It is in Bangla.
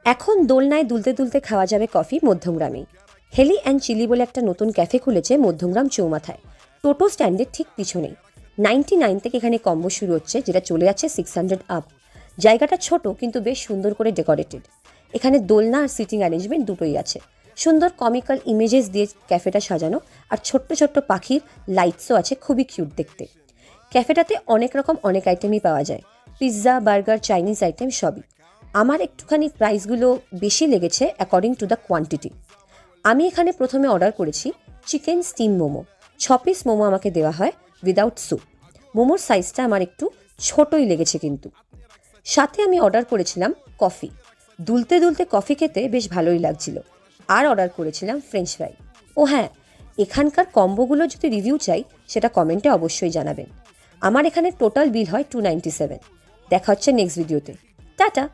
এখন দোলনায় দুলতে দুলতে খাওয়া যাবে কফি মধ্যমগ্রামেই। হেলি অ্যান্ড চিলি বলে একটা নতুন ক্যাফে খুলেছে মধ্যমগ্রাম চৌমাথায়, টোটো স্ট্যান্ডের ঠিক পিছনেই। 99 থেকে এখানে কম্বো শুরু হচ্ছে, যেটা চলে যাচ্ছে 600 আপ। জায়গাটা ছোট কিন্তু বেশ সুন্দর করে ডেকোরেটেড। এখানে দোলনা আর সিটিং অ্যারেঞ্জমেন্ট দুটোই আছে। সুন্দর কমিক্যাল ইমেজেস দিয়ে ক্যাফেটা সাজানো, আর ছোট্ট ছোট্ট পাখির লাইটসও আছে, খুবই কিউট দেখতে। ক্যাফেটাতে অনেক রকম অনেক আইটেমই পাওয়া যায়, পিৎজা, বার্গার, চাইনিজ আইটেম সবই। আমার একটুখানি প্রাইসগুলো বেশি লেগেছে অ্যাকর্ডিং টু দ্য কোয়ান্টিটি। আমি এখানে প্রথমে অর্ডার করেছি chicken steam momo. 6 piece momo আমাকে দেওয়া হয় উইদাউট স্যুপ। মোমোর সাইজটা আমার একটু ছোটই লেগেছে কিন্তু। সাথে আমি অর্ডার করেছিলাম কফি। দুলতে দুলতে কফি খেতে বেশ ভালোই লাগছিল। আর অর্ডার করেছিলাম ফ্রেঞ্চ ফ্রাই। ও হ্যাঁ, এখানকার কম্বোগুলো যদি রিভিউ চাই সেটা কমেন্টে অবশ্যই জানাবেন। আমার এখানে টোটাল বিল হয় 297। দেখা হচ্ছে নেক্সট ভিডিওতে। টাটা।